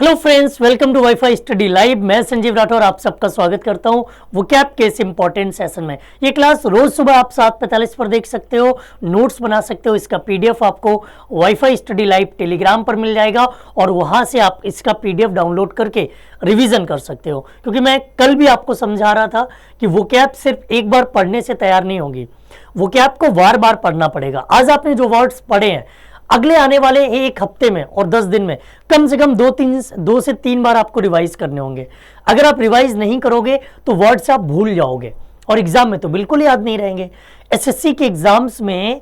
Hello friends, welcome to WiFi study live. मैं संजीव राठौर आप सबका स्वागत करता हूं वोकैब के इस इंपॉर्टेंट सेशन में। ये क्लास रोज सुबह आप 7:45 पर देख सकते हो, नोट्स बना सकते हो। इसका पीडीएफ आपको वाईफाई स्टडी लाइव टेलीग्राम पर मिल जाएगा और वहां से आप इसका पीडीएफ डाउनलोड करके रिवीजन कर सकते हो। क्योंकि मैं कल भी आपको समझा रहा था कि वोकैब सिर्फ एक बार पढ़ने से तैयार नहीं होगी, वोकैब को बार बार पढ़ना पड़ेगा। आज आपने जो वर्ड्स पढ़े हैं, अगले आने वाले एक हफ्ते में और 10 दिन में कम से कम 2 से 3 बार आपको रिवाइज करने होंगे। अगर आप रिवाइज नहीं करोगे तो वर्ड्स आप भूल जाओगे और एग्जाम में तो बिल्कुल याद नहीं रहेंगे। एसएससी के एग्जाम्स में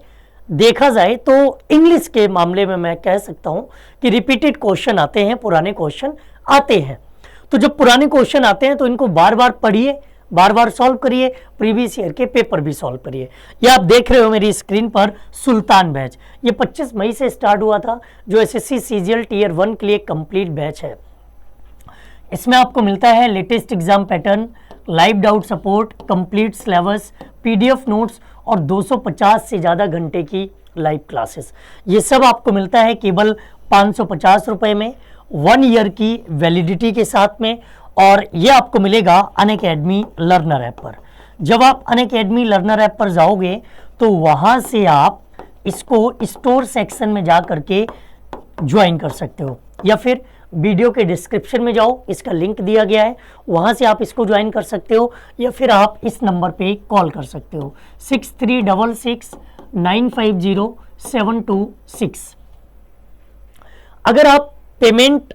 देखा जाए तो इंग्लिश के मामले में मैं कह सकता हूं कि रिपीटेड क्वेश्चन आते हैं, पुराने क्वेश्चन आते हैं। तो जब पुराने क्वेश्चन आते हैं तो इनको बार बार पढ़िए, बार बार सॉल्व करिए, प्रीवियस ईयर के पेपर भी सॉल्व करिए। ये आप देख रहे हो मेरी स्क्रीन पर सुल्तान बैच, ये 25 मई से स्टार्ट हुआ था, जो एसएससी सीजीएल टियर 1 के लिए कंप्लीट बैच है। इसमें आपको मिलता है latest exam pattern, live doubt support, complete syllabus, PDF notes और 250 से ज़्यादा घंटे की लाइव क्लासेस। ये सब आपको मिलता है केवल 550 रुपये में, 1 ईयर की वैलिडिटी के साथ में। और ये आपको मिलेगा अनअकैडमी लर्नर ऐप पर। जब आप अनअकैडमी लर्नर ऐप पर जाओगे तो वहाँ से आप इसको स्टोर सेक्शन में जा करके ज्वाइन कर सकते हो, या फिर वीडियो के डिस्क्रिप्शन में जाओ, इसका लिंक दिया गया है, वहाँ से आप इसको ज्वाइन कर सकते हो, या फिर आप इस नंबर पे कॉल कर सकते हो 6366950726। अगर आप पेमेंट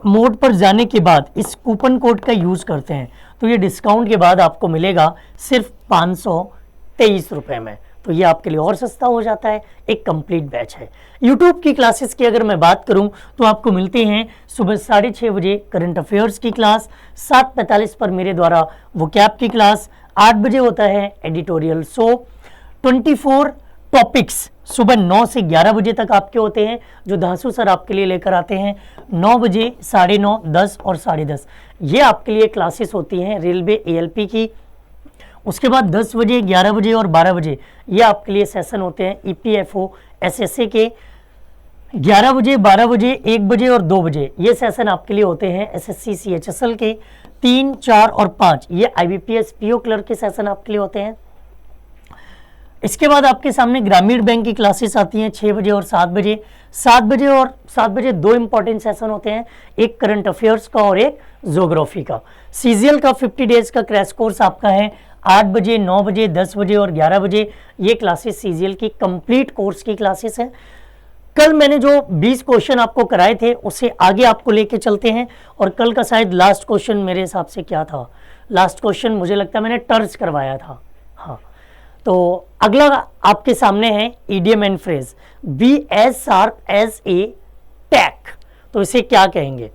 मोड पर जाने के बाद इस कूपन कोड का यूज करते हैं तो ये डिस्काउंट के बाद आपको मिलेगा सिर्फ 523 रुपए में। तो ये आपके लिए और सस्ता हो जाता है। एक कंप्लीट बैच है। यूट्यूब की क्लासेस की अगर मैं बात करूं तो आपको मिलते हैं सुबह 6:30 बजे करंट अफेयर्स की क्लास, 7:45 पर मेरे द्वारा वोकैब की क्लास, 8 बजे होता है एडिटोरियल शो, 24 टॉपिक्स सुबह 9 से 11 बजे तक आपके होते हैं, जो धांसू सर आपके लिए लेकर आते हैं। 9 बजे, 9:30, 10 और 10:30 ये आपके लिए क्लासेस होती हैं रेलवे एएलपी की। उसके बाद 10 बजे, 11 बजे और 12 बजे ये आपके लिए सेशन होते हैं ईपीएफओ एसएससी के। 11 बजे, 12 बजे, 1 बजे और 2 बजे ये सेशन आपके लिए होते हैं एसएससी सीएचएसएल के। 3, 4 और 5 ये आईबीपीएस पीओ क्लर्क के सेशन आपके लिए होते हैं। इसके बाद आपके सामने ग्रामीण बैंक की क्लासेस आती हैं 6 बजे और 7 बजे। 7 बजे और 7 बजे 2 इंपॉर्टेंट सेशन होते हैं, एक करंट अफेयर्स का और एक ज्योग्राफी का। सीजीएल का 50 डेज का क्रैश कोर्स आपका है 8 बजे, 9 बजे, 10 बजे और 11 बजे ये क्लासेस सीजीएल की कंप्लीट कोर्स की क्लासेस हैं। कल मैंने जो 20 क्वेश्चन आपको कराए थे उससे आगे आपको लेके चलते हैं। और कल का शायद लास्ट क्वेश्चन मेरे हिसाब से क्या था, लास्ट क्वेश्चन मुझे लगता है मैंने टर्च करवाया था। हाँ, तो अगला आपके सामने है idiom and phrase, be as sharp as a tack. तो इसे क्या कहेंगे?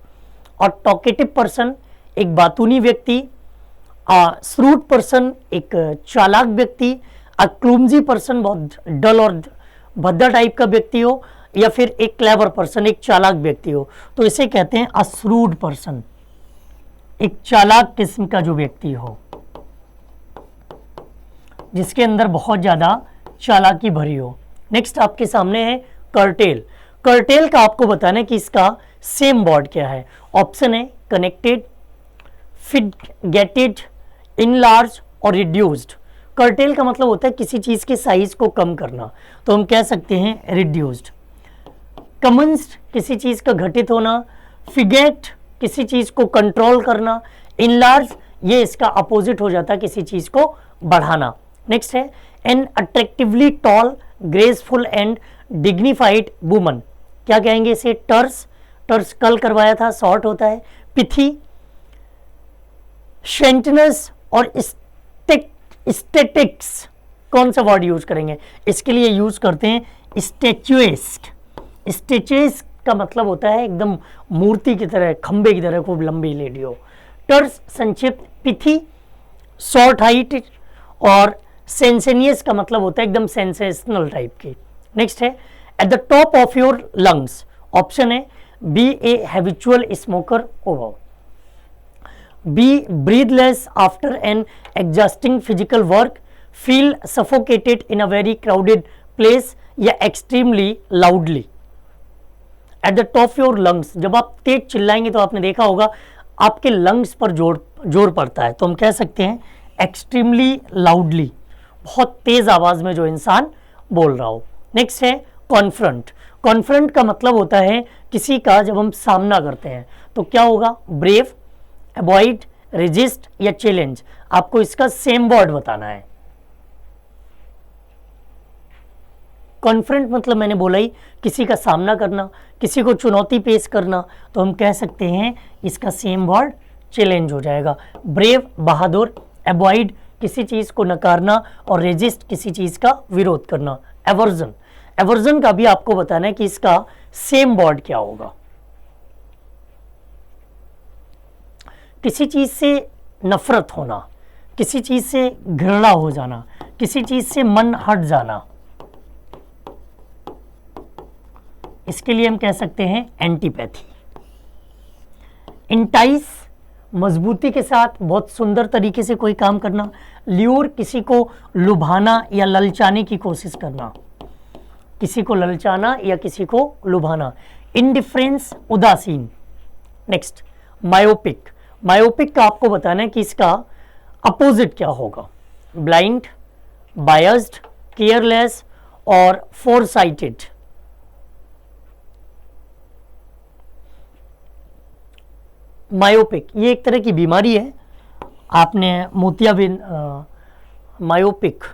और टॉकेटिव पर्सन एक बातूनी व्यक्ति, श्रूड पर्सन एक चालाक व्यक्ति, क्लूमजी पर्सन बहुत डल और भद्दा टाइप का व्यक्ति हो, या फिर एक क्लेवर पर्सन एक चालाक व्यक्ति हो, तो इसे कहते हैं अश्रूड पर्सन, एक चालाक किस्म का जो व्यक्ति हो जिसके अंदर बहुत ज्यादा चालाकी भरी हो। नेक्स्ट आपके सामने है कर्टेल। कर्टेल का आपको बताना है कि इसका सेम वर्ड क्या है। ऑप्शन है कनेक्टेड, फिटगेटेड, इनलार्ज और रिड्यूस्ड। कर्टेल का मतलब होता है किसी चीज के साइज को कम करना, तो हम कह सकते हैं रिड्यूस्ड। कमन्स्ड किसी चीज का घटित होना, फिगेट किसी चीज को कंट्रोल करना, इनलार्ज ये इसका अपोजिट हो जाता है किसी चीज को बढ़ाना। नेक्स्ट है an attractively tall, graceful and dignified woman. क्या कहेंगे इसे? टर्स, टर्स कल करवाया था, शॉर्ट होता है। पिथी, शेंटनस और स्टेटिक्स कौन सा वर्ड यूज करेंगे? इसके लिए यूज करते हैं स्टैचुएस्ट। स्टैचुएस्ट का मतलब होता है एकदम मूर्ति की तरह, खंबे की तरह खूब लंबी लेडी हो। टर्स संक्षिप्त, पिथी शॉर्ट हाइट और सेंसेनियस का मतलब होता है एकदम सेंसेशनल टाइप की। नेक्स्ट है at the top of your lungs. Option है be a habitual smoker over, be breathless after an exhausting physical work, feel suffocated in a very crowded place, या extremely loudly. At the top your lungs, जब आप तेज चिल्लाएंगे तो आपने देखा होगा आपके lungs पर जोर पड़ता है, तो हम कह सकते हैं एक्सट्रीमली लाउडली, बहुत तेज आवाज में जो इंसान बोल रहा हो। नेक्स्ट है कॉन्फ्रंट। कॉन्फ्रंट का मतलब होता है किसी का जब हम सामना करते हैं तो क्या होगा, ब्रेव, अवॉइड, रेजिस्ट या चैलेंज, आपको इसका सेम वर्ड बताना है। कॉन्फ्रंट मतलब मैंने बोला ही किसी का सामना करना, किसी को चुनौती पेश करना, तो हम कह सकते हैं इसका सेम वर्ड चैलेंज हो जाएगा। ब्रेव बहादुर, अवॉइड किसी चीज को नकारना और रेजिस्ट किसी चीज का विरोध करना। एवर्जन, एवर्जन का भी आपको बताना है कि इसका सेम वर्ड क्या होगा। किसी चीज से नफरत होना, किसी चीज से घृणा हो जाना, किसी चीज से मन हट जाना, इसके लिए हम कह सकते हैं एंटीपैथी। इंटाइस मजबूती के साथ बहुत सुंदर तरीके से कोई काम करना। ल्यूर किसी को लुभाना या ललचाने की कोशिश करना, किसी को ललचाना या किसी को लुभाना। इंडिफरेंस उदासीन। Next myopic. मायोपिक का आपको बताना है कि इसका अपोजिट क्या होगा। ब्लाइंड, बायस्ड, केयरलेस और फोरसाइटेड। मायोपिक ये एक तरह की बीमारी है, आपने मोतियाबिंद, मायोपिक,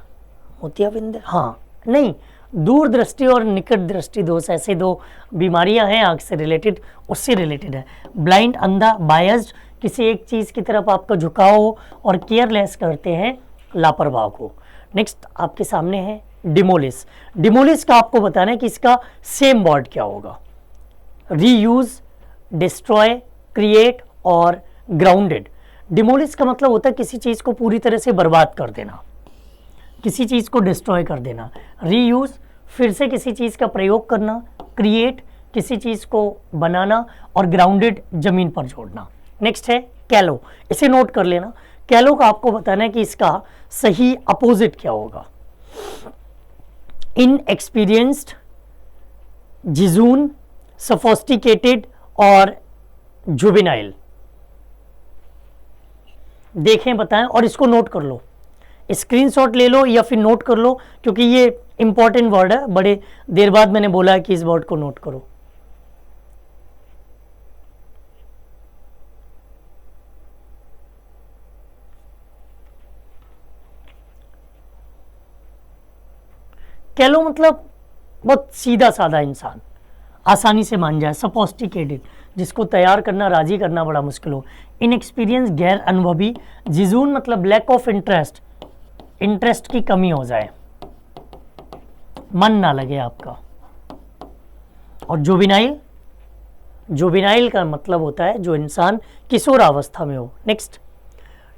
मोतियाबिंद, हाँ नहीं, दूरदृष्टि और निकट दृष्टि दोष, ऐसे दो बीमारियां हैं आंख से रिलेटेड, उससे रिलेटेड है। ब्लाइंड अंधा, बायस्ड किसी एक चीज की तरफ आपका झुकाव हो, और केयरलेस करते हैं लापरवाह को। नेक्स्ट आपके सामने है डिमोलिश। डिमोलिश का आपको बताना है कि इसका सेम वर्ड क्या होगा। रीयूज, डिस्ट्रॉय, क्रिएट और ग्राउंडेड। डिमोलिश का मतलब होता है किसी चीज को पूरी तरह से बर्बाद कर देना, किसी चीज को डिस्ट्रॉय कर देना। रीयूज फिर से किसी चीज का प्रयोग करना, क्रिएट किसी चीज को बनाना और ग्राउंडेड जमीन पर जोड़ना। नेक्स्ट है कैलो, इसे नोट कर लेना। कैलो का आपको बताना है कि इसका सही अपोजिट क्या होगा। इनएक्सपीरियंस्ड, जिजून, सोफिस्टिकेटेड और जुवेनाइल। देखें, बताएं और इसको नोट कर लो, स्क्रीनशॉट ले लो या फिर नोट कर लो, क्योंकि ये इंपॉर्टेंट वर्ड है। बड़े देर बाद मैंने बोला है कि इस वर्ड को नोट करो। कैलो मतलब बहुत सीधा साधा इंसान, आसानी से मान जाए। सोफिस्टिकेटेड जिसको तैयार करना, राजी करना बड़ा मुश्किल हो। इनएक्सपीरियंस गैर अनुभवी। जिजून मतलब लैक ऑफ इंटरेस्ट, इंटरेस्ट की कमी हो जाए, मन ना लगे आपका। और जुवेनाइल, जुवेनाइल का मतलब होता है जो इंसान किशोरावस्था में हो। Next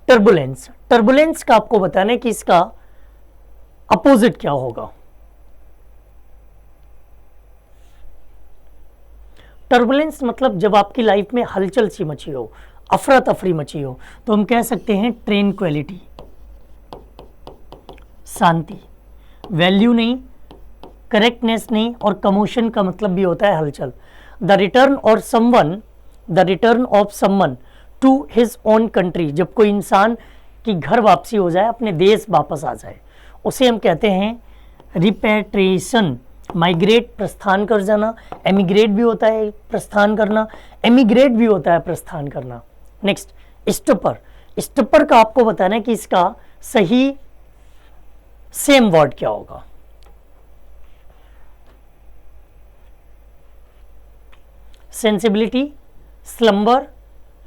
turbulence. टर्बुलेंस का आपको बताना है कि इसका अपोजिट क्या होगा। टर्बुलेंस मतलब जब आपकी लाइफ में हलचल सी मची हो, अफरा तफरी मची हो, तो हम कह सकते हैं ट्रेनक्विलिटी, शांति। वैल्यू नहीं, करेक्टनेस नहीं, और कमोशन का मतलब भी होता है हलचल। The return of someone to his own country, जब कोई इंसान की घर वापसी हो जाए, अपने देश वापस आ जाए, उसे हम कहते हैं रिपेट्रिएशन। माइग्रेट प्रस्थान कर जाना, एमिग्रेट भी होता है प्रस्थान करना, एमिग्रेट भी होता है प्रस्थान करना। नेक्स्ट स्टपर। स्टपर का आपको बताना है कि इसका सही सेम वर्ड क्या होगा। सेंसिबिलिटी, स्लम्बर,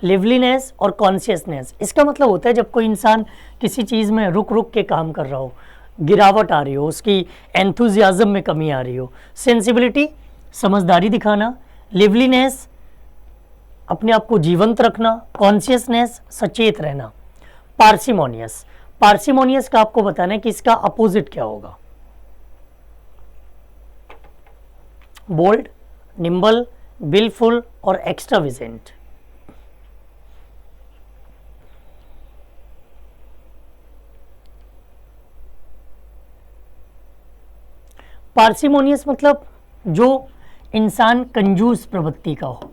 लिवलीनेस और कॉन्शियसनेस। इसका मतलब होता है जब कोई इंसान किसी चीज में रुक रुक के काम कर रहा हो, गिरावट आ रही हो, उसकी एंथुजियाज्म में कमी आ रही हो। सेंसिबिलिटी समझदारी दिखाना, लिवलीनेस अपने आप को जीवंत रखना, कॉन्शियसनेस सचेत रहना। पार्सिमोनियस, पार्सिमोनियस का आपको बताना है कि इसका अपोजिट क्या होगा। बोल्ड, निम्बल, विलफुल और एक्स्ट्राविजेंट। पार्सिमोनियस मतलब जो इंसान कंजूस प्रवृत्ति का हो,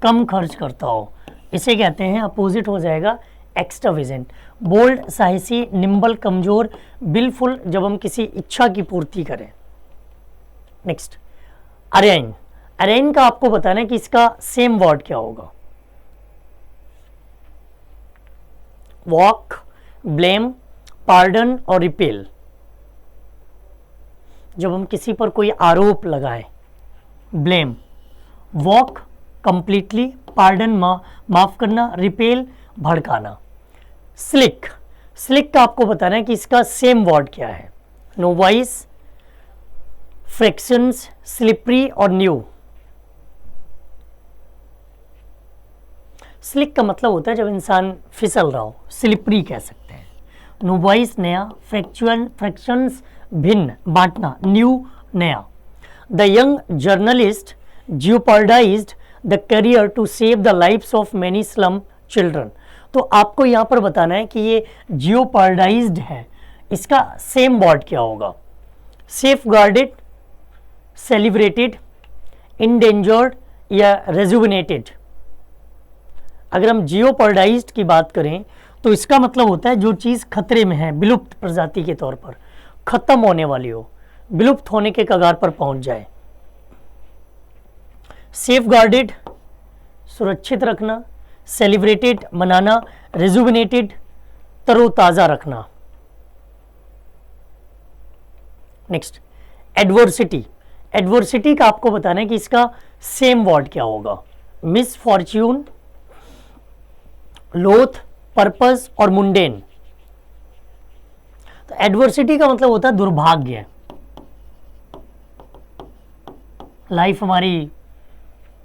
कम खर्च करता हो, इसे कहते हैं, अपोजिट हो जाएगा एक्सट्रावेजेंट। बोल्ड साहसी, निम्बल कमजोर, बिलफुल जब हम किसी इच्छा की पूर्ति करें। नेक्स्ट अरेन। अरेन का आपको बताना है कि इसका सेम वर्ड क्या होगा। वॉक, ब्लेम, पार्डन और रिपेल। जब हम किसी पर कोई आरोप लगाएं, ब्लेम, वॉक कंप्लीटली, पार्डन माफ करना, रिपेल भड़काना। स्लिक, स्लिक का आपको बताना है कि इसका सेम वर्ड क्या है। नोवाइस, फ्रिक्शंस, स्लिपरी और न्यू। स्लिक का मतलब होता है जब इंसान फिसल रहा हो, स्लिपरी कह सकते हैं। नोवाइस नया, फ्रैक्शंस भिन्न, बांटना, न्यू नया। The young journalist jeopardized the career to save the lives of many slum children। तो आपको यहां पर बताना है कि ये jeopardized है, इसका सेम वर्ड क्या होगा। safeguarded, celebrated, endangered या rejuvenated। अगर हम jeopardized की बात करें तो इसका मतलब होता है जो चीज खतरे में है, विलुप्त प्रजाति के तौर पर, खत्म होने वाली हो, विलुप्त होने के कगार पर पहुंच जाए। सेफगार्डेड सुरक्षित रखना, सेलिब्रेटेड मनाना, रेजुविनेटेड तरोताजा रखना। Next adversity. एडवर्सिटी का आपको बताना है कि इसका सेम वर्ड क्या होगा। मिसफॉर्च्यून, लोथ, पर्पस और मुंडेन। तो एडवर्सिटी का मतलब होता है दुर्भाग्य, लाइफ हमारी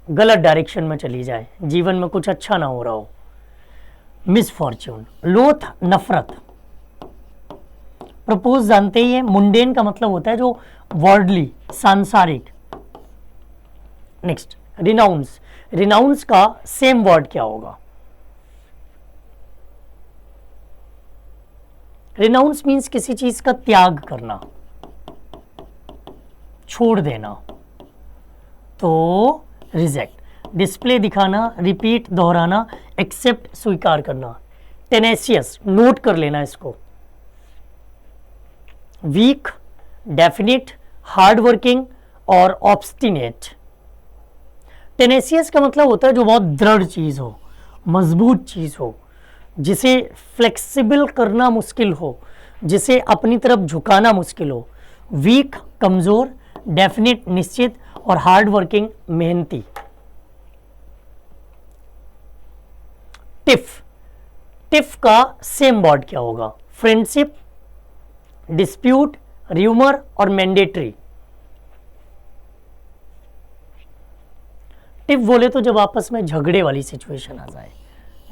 गलत डायरेक्शन में चली जाए, जीवन में कुछ अच्छा ना हो रहा हो। मिसफॉर्च्यून। लोथ नफरत, प्रपोज जानते ही है। मुंडेन का मतलब होता है जो वर्ल्डली, सांसारिक। Next renounce. रिनाउंस का सेम वर्ड क्या होगा। रिनाउंस मीन्स किसी चीज का त्याग करना, छोड़ देना। तो रिजेक्ट। डिस्प्ले दिखाना, रिपीट दोहराना, एक्सेप्ट स्वीकार करना। टेनेशियस नोट कर लेना इसको। वीक, डेफिनिट, हार्ड वर्किंग और ऑब्स्टिनेट। टेनेशियस का मतलब होता है जो बहुत दृढ़ चीज हो, मजबूत चीज हो, जिसे फ्लेक्सिबल करना मुश्किल हो, जिसे अपनी तरफ झुकाना मुश्किल हो। वीक कमजोर, डेफिनिट निश्चित और हार्ड वर्किंग मेहनती। टिफ। टिफ का सेम वर्ड क्या होगा। फ्रेंडशिप, डिस्प्यूट, र्यूमर और मैंडेटरी। टिफ बोले तो जब आपस में झगड़े वाली सिचुएशन आ जाए।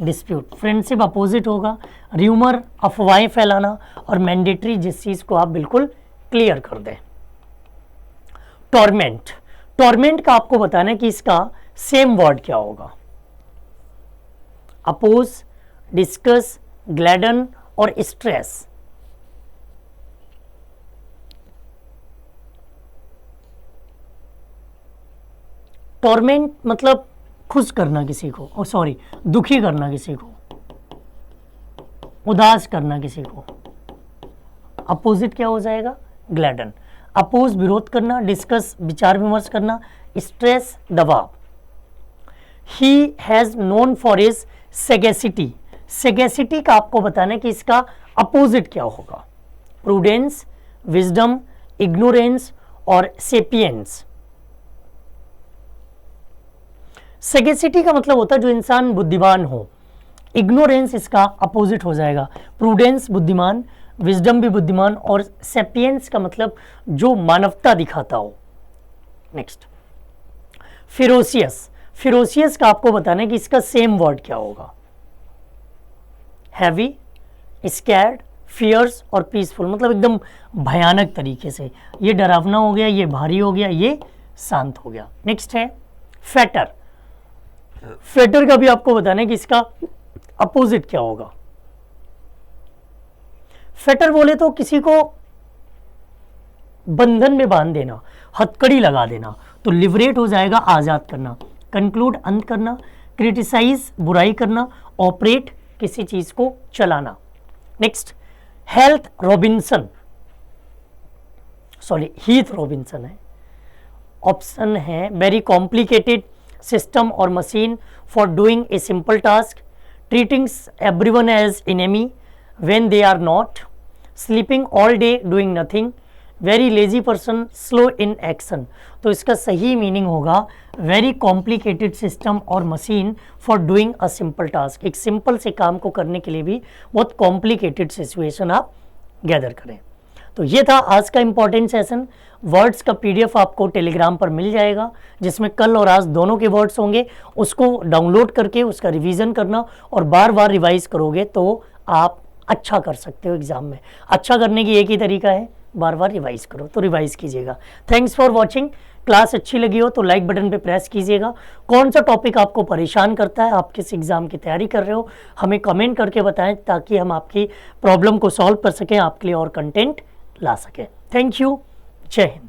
डिस्प्यूट। फ्रेंडशिप अपोजिट होगा, र्यूमर अफवाहें फैलाना और मैंडेटरी जिस चीज को आप बिल्कुल क्लियर कर दें। टॉर्मेंट। टॉर्मेंट का आपको बताना है कि इसका सेम वर्ड क्या होगा। अपोज, डिस्कस, ग्लैडन और स्ट्रेस। टॉर्मेंट मतलब खुश करना किसी को, सॉरी दुखी करना किसी को, उदास करना किसी को। अपोजिट क्या हो जाएगा। ग्लैडन। अपोज विरोध करना, डिस्कस विचार विमर्श करना, स्ट्रेस दबाव। He has known for his sagacity. Sagacity का आपको बताना है कि इसका अपोजिट क्या होगा। प्रूडेंस, विजडम, इग्नोरेंस और सेपियंस। सेगेसिटी का मतलब होता है जो इंसान बुद्धिमान हो। इग्नोरेंस इसका अपोजिट हो जाएगा। प्रूडेंस बुद्धिमान, विजडम भी बुद्धिमान और सेपियंस का मतलब जो मानवता दिखाता हो। नेक्स्ट फिरोसियस। फिरोसियस का आपको बताना है कि इसका सेम वर्ड क्या होगा। हैवी, स्कैर्ड, फियर्स और पीसफुल, मतलब एकदम भयानक तरीके से। ये डरावना हो गया, ये भारी हो गया, ये शांत हो गया। नेक्स्ट है फैटर। फैटर का भी आपको बताना है कि इसका अपोजिट क्या होगा। फैटर बोले तो किसी को बंधन में बांध देना, हथकड़ी लगा देना। तो लिबरेट हो जाएगा आज़ाद करना, कंक्लूड अंत करना, क्रिटिसाइज बुराई करना, ऑपरेट किसी चीज़ को चलाना। Next health Robinson, sorry Heath Robinson है। ऑप्शन है वेरी कॉम्प्लिकेटेड सिस्टम और machine for doing a simple task, treating everyone as enemy when they are not, sleeping all day doing nothing, very lazy person, slow in action. तो इसका सही meaning होगा very complicated system और machine for doing a simple task. एक simple से काम को करने के लिए भी बहुत कॉम्प्लिकेटेड सिचुएशन आप गैदर करें। तो ये था आज का इंपॉर्टेंट सेशन। वर्ड्स का पीडीएफ आपको टेलीग्राम पर मिल जाएगा, जिसमें कल और आज दोनों के वर्ड्स होंगे। उसको डाउनलोड करके उसका रिवीजन करना और बार बार रिवाइज करोगे तो आप अच्छा कर सकते हो एग्जाम में। अच्छा करने की एक ही तरीका है, बार बार रिवाइज करो, तो रिवाइज कीजिएगा। Thanks for watching. क्लास अच्छी लगी हो तो लाइक बटन पे प्रेस कीजिएगा। कौन सा टॉपिक आपको परेशान करता है, आप किस एग्जाम की तैयारी कर रहे हो, हमें कमेंट करके बताएं ताकि हम आपकी प्रॉब्लम को सॉल्व कर सकें, आपके लिए और कंटेंट ला सकें। थैंक यू, जय हिंद।